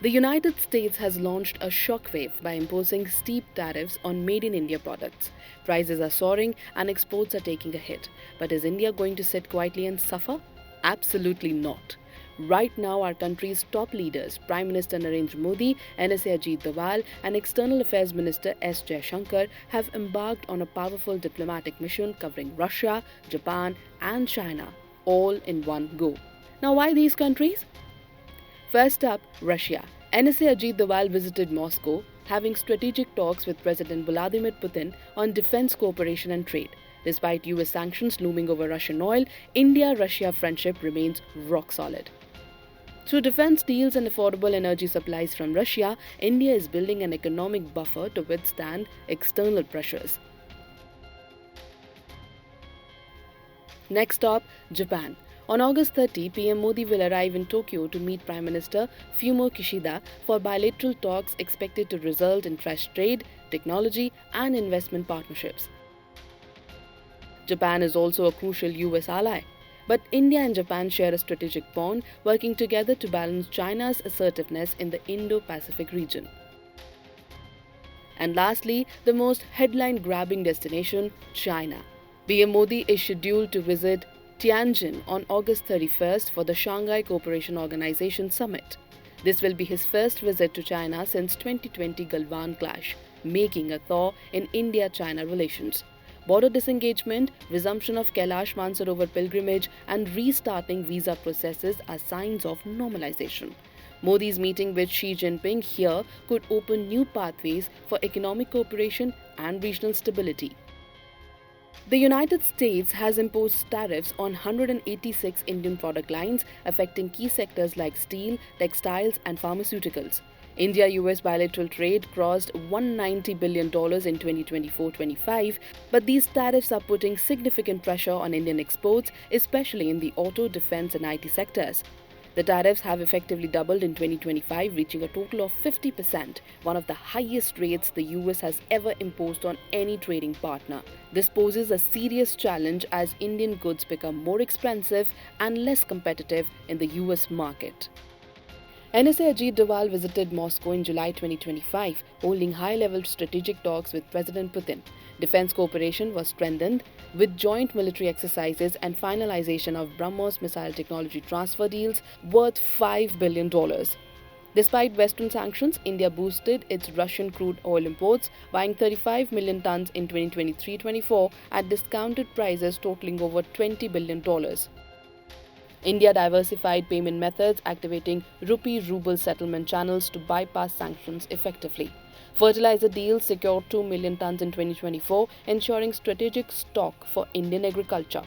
The United States has launched a shockwave by imposing steep tariffs on made in India products. Prices are soaring and exports are taking a hit. But is India going to sit quietly and suffer? Absolutely not. Right now, our country's top leaders, Prime Minister Narendra Modi, NSA Ajit Doval, and External Affairs Minister S. Jaishankar, have embarked on a powerful diplomatic mission covering Russia, Japan, and China, all in one go. Now, why these countries? First up, Russia. NSA Ajit Doval visited Moscow, having strategic talks with President Vladimir Putin on defense cooperation and trade. Despite US sanctions looming over Russian oil, India Russia friendship remains rock solid. Through defense deals and affordable energy supplies from Russia, India is building an economic buffer to withstand external pressures. Next stop, Japan. On August 30, PM Modi will arrive in Tokyo to meet Prime Minister Fumio Kishida for bilateral talks expected to result in fresh trade, technology, and investment partnerships. Japan is also a crucial US ally. But India and Japan share a strategic bond, working together to balance China's assertiveness in the Indo-Pacific region. And lastly, the most headline-grabbing destination, China. PM Modi is scheduled to visit Tianjin on August 31st for the Shanghai Cooperation Organization Summit. This will be his first visit to China since 2020 Galwan clash, making a thaw in India-China relations. Border disengagement, resumption of Kailash Mansarovar pilgrimage, and restarting visa processes are signs of normalization. Modi's meeting with Xi Jinping here could open new pathways for economic cooperation and regional stability. The United States has imposed tariffs on 186 Indian product lines, affecting key sectors like steel, textiles, and pharmaceuticals. India-US bilateral trade crossed $190 billion in 2024-25, but these tariffs are putting significant pressure on Indian exports, especially in the auto, defense, and IT sectors. The tariffs have effectively doubled in 2025, reaching a total of 50%, one of the highest rates the US has ever imposed on any trading partner. This poses a serious challenge as Indian goods become more expensive and less competitive in the US market. NSA Ajit Doval visited Moscow in July 2025, holding high-level strategic talks with President Putin. Defense cooperation was strengthened with joint military exercises and finalization of BrahMos missile technology transfer deals worth $5 billion. Despite Western sanctions, India boosted its Russian crude oil imports, buying 35 million tons in 2023-24 at discounted prices totaling over $20 billion. India diversified payment methods, activating rupee-ruble settlement channels to bypass sanctions effectively. Fertilizer deals secured 2 million tons in 2024, ensuring strategic stock for Indian agriculture.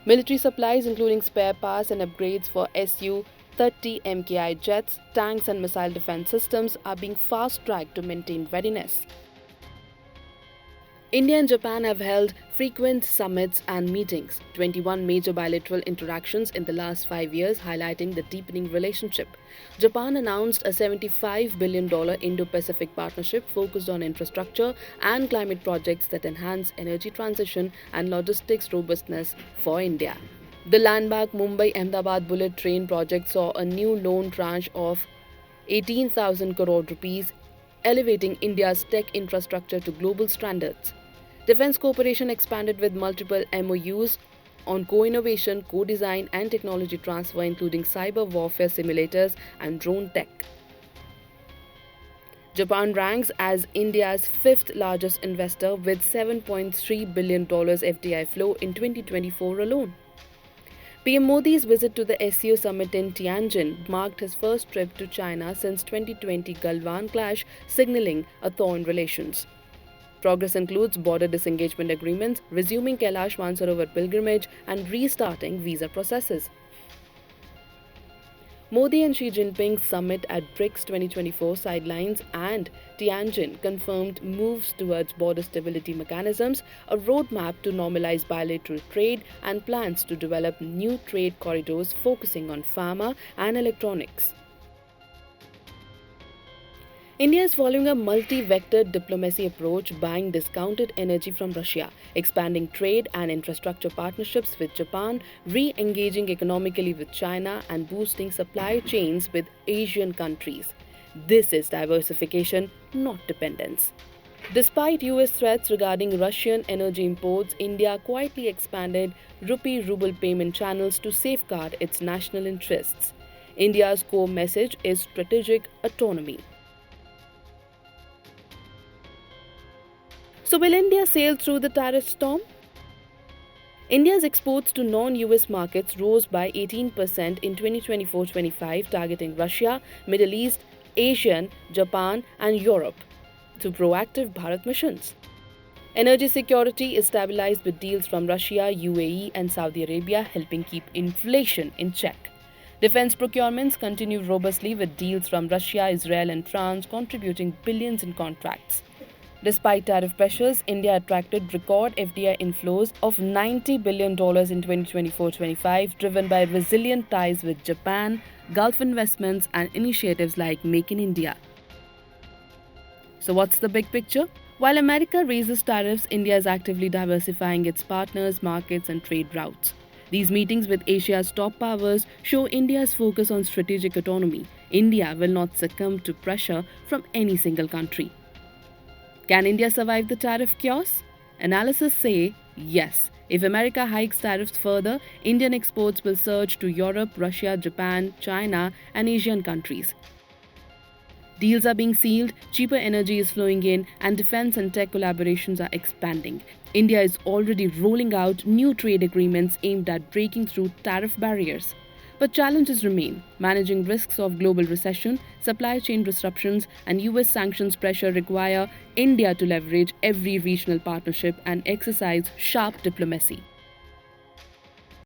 Military supplies, including spare parts and upgrades for Su-30 MKI jets, tanks, and missile defense systems, are being fast-tracked to maintain readiness. India and Japan have held frequent summits and meetings, 21 major bilateral interactions in the last 5 years, highlighting the deepening relationship. Japan announced a $75 billion Indo-Pacific partnership focused on infrastructure and climate projects that enhance energy transition and logistics robustness for India. The landmark Mumbai-Ahmedabad bullet train project saw a new loan tranche of 18,000 crore rupees, elevating India's tech infrastructure to global standards. Defense cooperation expanded with multiple MOUs on co-innovation, co-design, and technology transfer, including cyber warfare simulators and drone tech. Japan ranks as India's fifth largest investor with $7.3 billion FDI flow in 2024 alone. PM Modi's visit to the SCO summit in Tianjin marked his first trip to China since 2020 Galwan clash, signaling a thaw in relations. Progress includes border disengagement agreements, resuming Kailash Mansarovar pilgrimage, and restarting visa processes. Modi and Xi Jinping summit at BRICS 2024 sidelines and Tianjin confirmed moves towards border stability mechanisms, a roadmap to normalize bilateral trade, and plans to develop new trade corridors focusing on pharma and electronics. India is following a multi-vectored diplomacy approach, buying discounted energy from Russia, expanding trade and infrastructure partnerships with Japan, re-engaging economically with China, and boosting supply chains with Asian countries. This is diversification, not dependence. Despite US threats regarding Russian energy imports, India quietly expanded rupee ruble payment channels to safeguard its national interests. India's core message is strategic autonomy. So, will India sail through the tariff storm? India's exports to non US markets rose by 18% in 2024 25, targeting Russia, Middle East, Asian, Japan, and Europe through proactive Bharat missions. Energy security is stabilized with deals from Russia, UAE, and Saudi Arabia helping keep inflation in check. Defense procurements continue robustly with deals from Russia, Israel, and France contributing billions in contracts. Despite tariff pressures, India attracted record FDI inflows of $90 billion in 2024 25, driven by resilient ties with Japan, Gulf investments, and initiatives like Make in India. So, what's the big picture? While America raises tariffs, India is actively diversifying its partners, markets, and trade routes. These meetings with Asia's top powers show India's focus on strategic autonomy. India will not succumb to pressure from any single country. Can India survive the tariff chaos? Analysts say yes. If America hikes tariffs further, Indian exports will surge to Europe, Russia, Japan, China, and Asian countries. Deals are being sealed, cheaper energy is flowing in, and defense and tech collaborations are expanding. India is already rolling out new trade agreements aimed at breaking through tariff barriers. But challenges remain. Managing risks of global recession, supply chain disruptions, and US sanctions pressure require India to leverage every regional partnership and exercise sharp diplomacy.